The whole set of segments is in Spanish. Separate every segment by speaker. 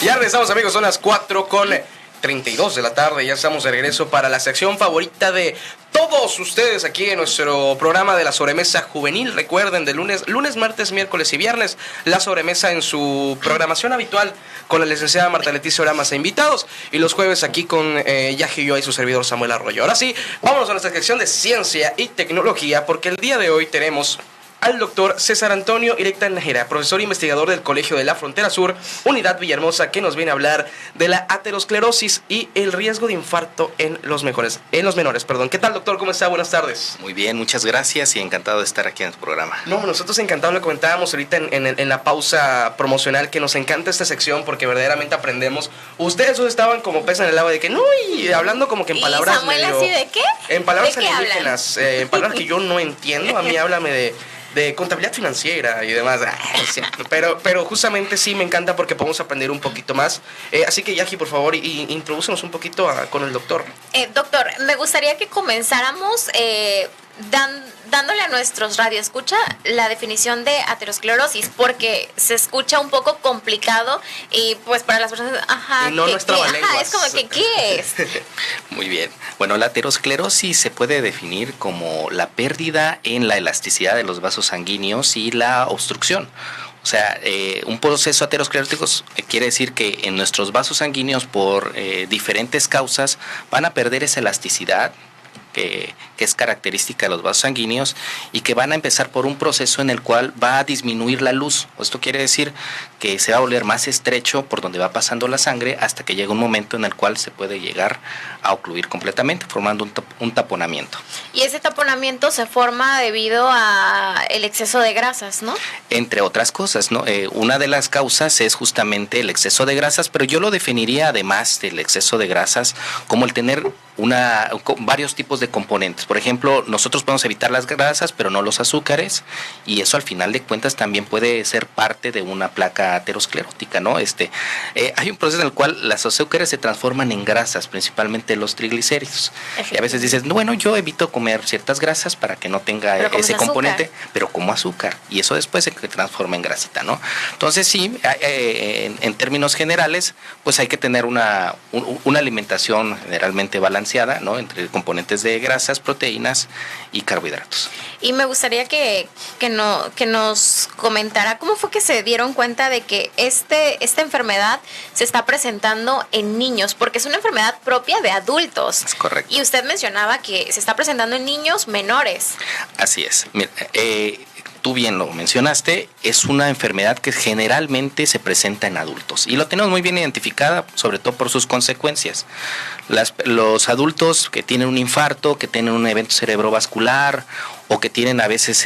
Speaker 1: Ya regresamos, amigos, son las 4:32 de la tarde. Ya estamos de regreso para la sección favorita de todos ustedes aquí en nuestro programa de la sobremesa juvenil. Recuerden, de lunes, martes, miércoles y viernes, la sobremesa en su programación habitual con la licenciada Marta Leticia Oramas e invitados. Y los jueves aquí con Yaji Yo y su servidor Samuel Arroyo. Ahora sí, vamos a nuestra sección de ciencia y tecnología, porque el día de hoy tenemos al doctor César Antonio Irecta Nájera, profesor e investigador del Colegio de la Frontera Sur, Unidad Villahermosa, que nos viene a hablar de la aterosclerosis y el riesgo de infarto en los menores. ¿Qué tal, doctor? ¿Cómo está? Buenas tardes.
Speaker 2: Muy bien, muchas gracias y encantado de estar aquí en el programa.
Speaker 1: No, nosotros encantados, lo comentábamos ahorita en la pausa promocional, que nos encanta esta sección porque verdaderamente aprendemos. Ustedes dos estaban como pez en el agua de que no, y hablando como que en palabras
Speaker 3: Samuel,
Speaker 1: medio,
Speaker 3: ¿así de qué?
Speaker 1: En palabras
Speaker 3: ¿De qué
Speaker 1: alienígenas, en palabras que yo no entiendo. A mí háblame de contabilidad financiera y demás. Pero justamente sí me encanta porque podemos aprender un poquito más. Así que, Yaji, por favor, introdúcenos un poquito con el doctor.
Speaker 3: Doctor, me gustaría que comenzáramos dándole a nuestros radioescucha la definición de aterosclerosis, porque se escucha un poco complicado y pues para las personas,
Speaker 1: y no nuestra lengua.
Speaker 3: Es como que, ¿qué es?
Speaker 2: Muy bien. Bueno, la aterosclerosis se puede definir como la pérdida en la elasticidad de los vasos sanguíneos y la obstrucción. O sea, un proceso aterosclerótico quiere decir que en nuestros vasos sanguíneos, por diferentes causas, van a perder esa elasticidad que es característica de los vasos sanguíneos, y que van a empezar por un proceso en el cual va a disminuir la luz. Esto quiere decir que se va a volver más estrecho por donde va pasando la sangre, hasta que llega un momento en el cual se puede llegar a ocluir completamente, formando un taponamiento.
Speaker 3: Y ese taponamiento se forma debido a el exceso de grasas, ¿no?
Speaker 2: Entre otras cosas, ¿no? Una de las causas es justamente el exceso de grasas, pero yo lo definiría, además del exceso de grasas, como el tener varios tipos de componentes. Por ejemplo, nosotros podemos evitar las grasas, pero no los azúcares, y eso al final de cuentas también puede ser parte de una placa aterosclerótica, ¿no? Hay un proceso en el cual los azúcares se transforman en grasas, principalmente los triglicéridos. Y a veces dices, bueno, yo evito comer ciertas grasas para que no tenga ese componente, pero como azúcar, y eso después se transforma en grasita, ¿no? Entonces sí, en términos generales, pues hay que tener una alimentación generalmente balanceada, ¿no? Entre componentes de grasas, proteínas y carbohidratos.
Speaker 3: Y me gustaría que nos comentara cómo fue que se dieron cuenta de que esta enfermedad se está presentando en niños, porque es una enfermedad propia de adultos.
Speaker 2: Es correcto.
Speaker 3: Y usted mencionaba que se está presentando en niños menores.
Speaker 2: Así es. Mira, tú bien lo mencionaste, es una enfermedad que generalmente se presenta en adultos y lo tenemos muy bien identificada, sobre todo por sus consecuencias. Los adultos que tienen un infarto, que tienen un evento cerebrovascular o que tienen a veces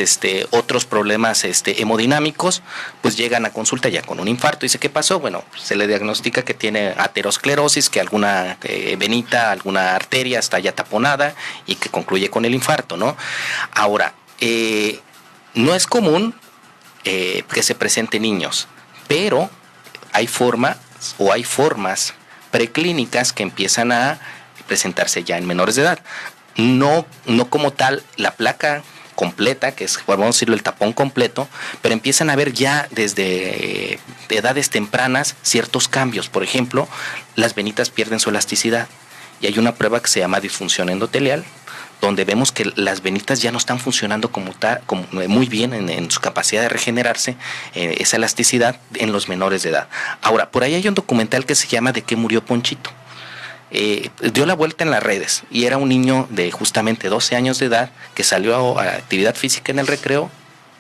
Speaker 2: otros problemas hemodinámicos, pues llegan a consulta ya con un infarto. Dice, ¿qué pasó? Bueno, se le diagnostica que tiene aterosclerosis, que alguna venita, alguna arteria está ya taponada y que concluye con el infarto, ¿no? Ahora, no es común que se presenten niños, pero hay formas preclínicas que empiezan a presentarse ya en menores de edad. No como tal la placa completa, que es, vamos a decirlo, el tapón completo, pero empiezan a ver ya desde edades tempranas ciertos cambios. Por ejemplo, las venitas pierden su elasticidad y hay una prueba que se llama disfunción endotelial, donde vemos que las venitas ya no están funcionando como muy bien en su capacidad de regenerarse, esa elasticidad en los menores de edad. Ahora, por ahí hay un documental que se llama ¿De qué murió Ponchito? Dio la vuelta en las redes y era un niño de justamente 12 años de edad que salió a actividad física en el recreo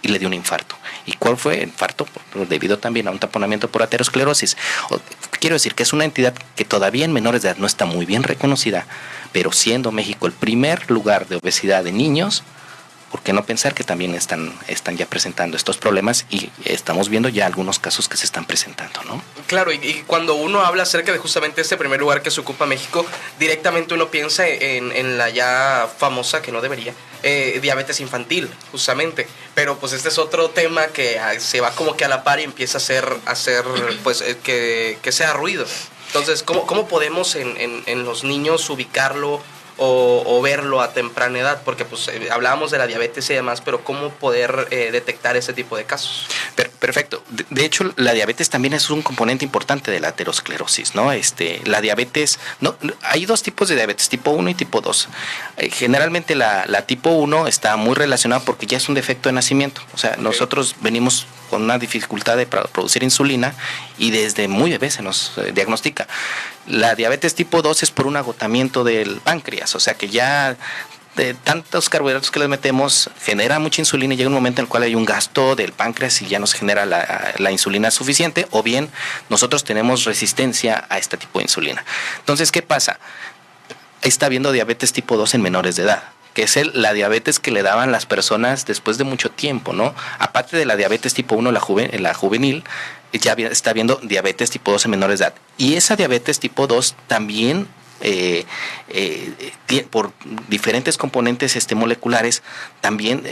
Speaker 2: y le dio un infarto. ¿Y cuál fue el infarto? Debido también a un taponamiento por aterosclerosis. Quiero decir que es una entidad que todavía en menores de edad no está muy bien reconocida, pero siendo México el primer lugar de obesidad de niños, ¿por qué no pensar que también están ya presentando estos problemas? Y estamos viendo ya algunos casos que se están presentando, ¿no?
Speaker 1: Claro, y cuando uno habla acerca de justamente este primer lugar que se ocupa México, directamente uno piensa en la ya famosa, que no debería, diabetes infantil, justamente. Pero pues este es otro tema que se va como que a la par y empieza a hacer pues que sea ruido. Entonces, ¿cómo podemos en los niños ubicarlo o verlo a temprana edad? Porque pues hablábamos de la diabetes y demás, pero ¿cómo poder detectar ese tipo de casos?
Speaker 2: Perfecto. De hecho, la diabetes también es un componente importante de la aterosclerosis, ¿no? La diabetes, hay dos tipos de diabetes, tipo 1 y tipo 2. Generalmente la tipo 1 está muy relacionada porque ya es un defecto de nacimiento. O sea, nosotros venimos con una dificultad de producir insulina y desde muy bebé se nos diagnostica. La diabetes tipo 2 es por un agotamiento del páncreas, o sea que ya de tantos carbohidratos que les metemos genera mucha insulina y llega un momento en el cual hay un gasto del páncreas y ya no se genera la insulina suficiente, o bien nosotros tenemos resistencia a este tipo de insulina. Entonces, ¿qué pasa? Está habiendo diabetes tipo 2 en menores de edad, que es la diabetes que le daban las personas después de mucho tiempo, ¿no? Aparte de la diabetes tipo 1, la juvenil, ya está habiendo diabetes tipo 2 en menores de edad. Y esa diabetes tipo 2 también, por diferentes componentes moleculares, también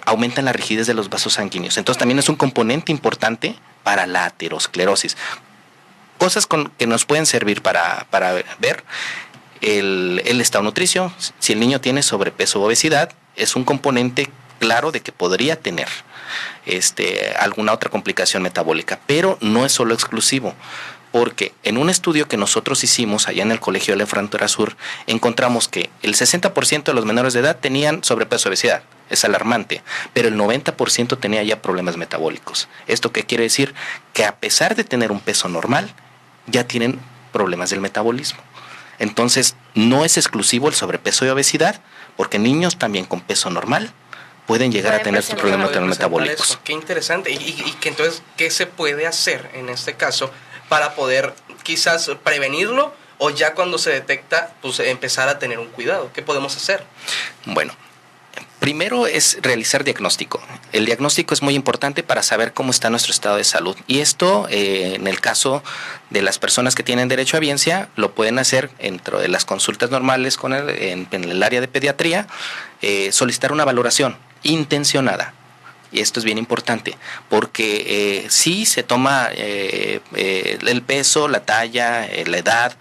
Speaker 2: aumentan la rigidez de los vasos sanguíneos. Entonces también es un componente importante para la aterosclerosis. Cosas que nos pueden servir para ver el estado nutricio. Si el niño tiene sobrepeso o obesidad, es un componente claro de que podría tener alguna otra complicación metabólica, pero no es solo exclusivo, porque en un estudio que nosotros hicimos allá en el Colegio de la Frontera Sur, encontramos que el 60% de los menores de edad tenían sobrepeso o obesidad. Es alarmante, pero el 90% tenía ya problemas metabólicos. ¿Esto qué quiere decir? Que a pesar de tener un peso normal, ya tienen problemas del metabolismo. Entonces, no es exclusivo el sobrepeso y obesidad, porque niños también con peso normal pueden llegar a tener problemas metabólicos.
Speaker 1: Eso. Qué interesante. Y que entonces, ¿qué se puede hacer en este caso para poder quizás prevenirlo o ya cuando se detecta, pues empezar a tener un cuidado? ¿Qué podemos hacer?
Speaker 2: Bueno, primero es realizar diagnóstico. El diagnóstico es muy importante para saber cómo está nuestro estado de salud. Y esto, en el caso de las personas que tienen derecho a biencia, lo pueden hacer dentro de las consultas normales en el área de pediatría, solicitar una valoración intencionada. Y esto es bien importante, porque sí se toma el peso, la talla, la edad,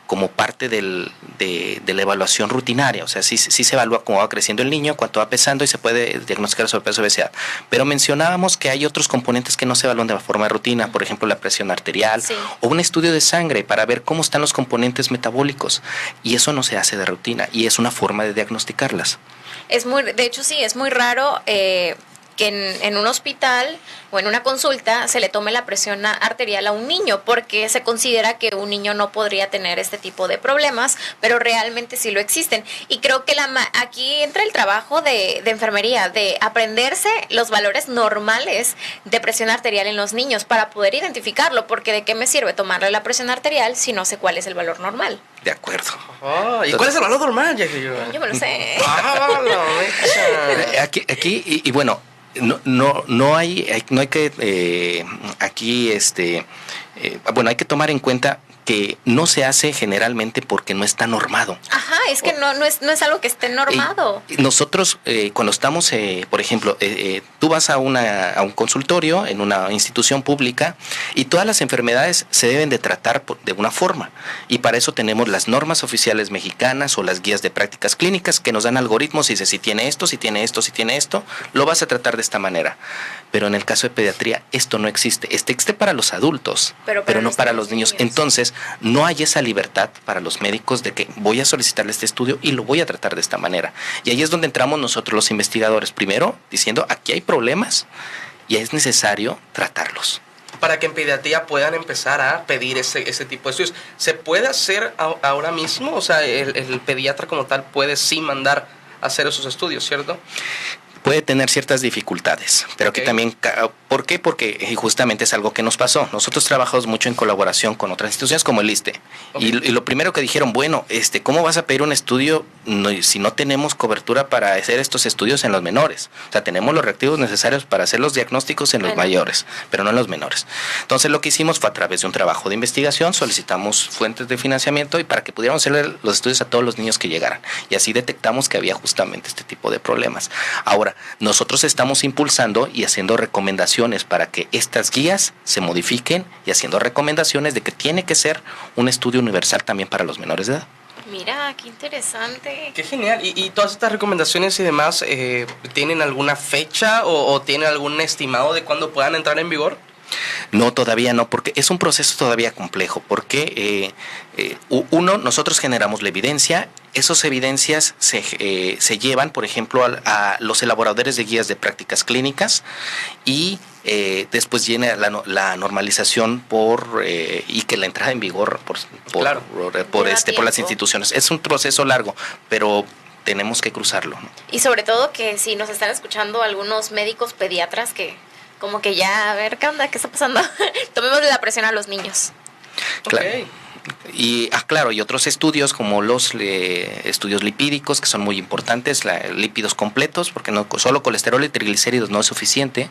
Speaker 2: como parte de la evaluación rutinaria. O sea, sí se evalúa cómo va creciendo el niño, cuánto va pesando y se puede diagnosticar sobrepeso o obesidad. Pero mencionábamos que hay otros componentes que no se evalúan de forma de rutina, por ejemplo, la presión arterial, sí, o un estudio de sangre para ver cómo están los componentes metabólicos. Y eso no se hace de rutina y es una forma de diagnosticarlas.
Speaker 3: De hecho, sí, es muy raro que en un hospital o en una consulta se le tome la presión arterial a un niño, porque se considera que un niño no podría tener este tipo de problemas, pero realmente sí lo existen. Y creo que aquí entra el trabajo de enfermería, de aprenderse los valores normales de presión arterial en los niños para poder identificarlo, porque ¿de qué me sirve tomarle la presión arterial si no sé cuál es el valor normal?
Speaker 2: De acuerdo.
Speaker 1: ¿Y cuál es el valor normal?
Speaker 3: Yo me lo sé.
Speaker 2: Aquí y bueno, no hay que aquí bueno, hay que tomar en cuenta que no se hace generalmente porque no está normado.
Speaker 3: Ajá, es que no es algo que esté normado.
Speaker 2: Nosotros, cuando estamos, por ejemplo, tú vas a un consultorio en una institución pública y todas las enfermedades se deben de tratar de una forma. Y para eso tenemos las normas oficiales mexicanas o las guías de prácticas clínicas que nos dan algoritmos y dice si tiene esto, si tiene esto, si tiene esto, lo vas a tratar de esta manera. Pero en el caso de pediatría esto no existe. Existe para los adultos, pero no para los niños. Entonces, no hay esa libertad para los médicos de que voy a solicitarle este estudio y lo voy a tratar de esta manera. Y ahí es donde entramos nosotros los investigadores, primero diciendo aquí hay problemas y es necesario tratarlos.
Speaker 1: Para que en pediatría puedan empezar a pedir ese tipo de estudios. ¿Se puede hacer ahora mismo? O sea, el pediatra como tal puede sí mandar a hacer esos estudios, ¿cierto?
Speaker 2: Puede tener ciertas dificultades, pero que también, ¿por qué? Porque justamente es algo que nos pasó. Nosotros trabajamos mucho en colaboración con otras instituciones como el ISSSTE. Y lo primero que dijeron, bueno, ¿cómo vas a pedir un estudio si no tenemos cobertura para hacer estos estudios en los menores? O sea, tenemos los reactivos necesarios para hacer los diagnósticos en los mayores, pero no en los menores. Entonces, lo que hicimos fue a través de un trabajo de investigación, solicitamos fuentes de financiamiento y para que pudiéramos hacer los estudios a todos los niños que llegaran. Y así detectamos que había justamente este tipo de problemas. Ahora, nosotros estamos impulsando y haciendo recomendaciones para que estas guías se modifiquen y haciendo recomendaciones de que tiene que ser un estudio universal también para los menores de edad.
Speaker 3: Mira, qué interesante.
Speaker 1: Qué genial. ¿Y todas estas recomendaciones y demás tienen alguna fecha o tienen algún estimado de cuándo puedan entrar en vigor?
Speaker 2: No, todavía no, porque es un proceso todavía complejo, porque nosotros generamos la evidencia, esas evidencias se llevan, por ejemplo, a los elaboradores de guías de prácticas clínicas y después viene la normalización y que la entrada en vigor
Speaker 1: Claro.
Speaker 2: por las instituciones. Es un proceso largo, pero tenemos que cruzarlo, ¿no?
Speaker 3: Y sobre todo que si nos están escuchando algunos médicos pediatras que como que ya, a ver, ¿qué onda? ¿Qué está pasando? Tomémosle la presión a los niños.
Speaker 2: Claro.
Speaker 1: Ok.
Speaker 2: Y claro, y otros estudios como los estudios lipídicos que son muy importantes, lípidos completos, porque no solo colesterol y triglicéridos no es suficiente,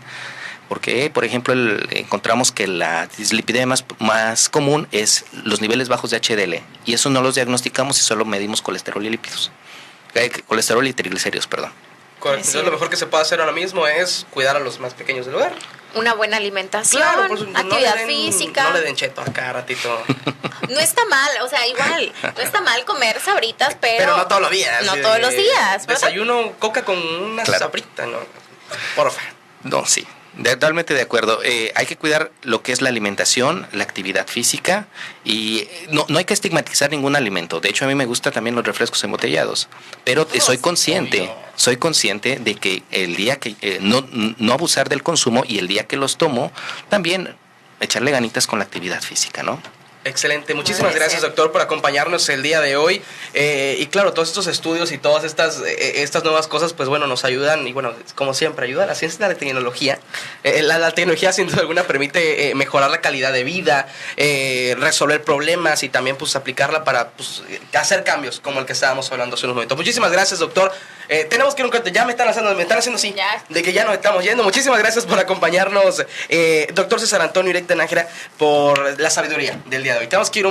Speaker 2: porque por ejemplo encontramos que la dislipidemia más común es los niveles bajos de HDL y eso no los diagnosticamos y solo medimos colesterol y lípidos, colesterol y triglicéridos, perdón.
Speaker 1: Correcto. Entonces lo mejor que se puede hacer ahora mismo es cuidar a los más pequeños del hogar.
Speaker 3: Una buena alimentación,
Speaker 1: Por supuesto,
Speaker 3: actividad
Speaker 1: no
Speaker 3: física.
Speaker 1: No le den cheto a cada ratito.
Speaker 3: No está mal, o sea, igual, no está mal comer sabritas,
Speaker 1: Pero no todos los días.
Speaker 3: No todos los días, ¿verdad?
Speaker 1: Desayuno coca con una sabrita, ¿no? Porfa.
Speaker 2: No, sí. Totalmente de acuerdo. Hay que cuidar lo que es la alimentación, la actividad física y no hay que estigmatizar ningún alimento. De hecho, a mí me gustan también los refrescos embotellados, pero soy consciente de que el día que no abusar del consumo y el día que los tomo, también echarle ganitas con la actividad física, ¿no?
Speaker 1: Excelente, muchísimas gracias, doctor, por acompañarnos el día de hoy. Y claro, todos estos estudios y todas estas nuevas cosas, pues bueno, nos ayudan. Y bueno, como siempre, ayuda a la ciencia y la tecnología. La tecnología, sin duda alguna, permite mejorar la calidad de vida, resolver problemas y también pues aplicarla para pues, hacer cambios, como el que estábamos hablando hace unos momentos. Muchísimas gracias, doctor. Tenemos que ir un corte, ya me están haciendo así,
Speaker 3: ya.
Speaker 1: de que ya nos estamos yendo. Muchísimas gracias por acompañarnos, doctor César Antonio Urecta Nájera, por la sabiduría del día de hoy. Tenemos que ir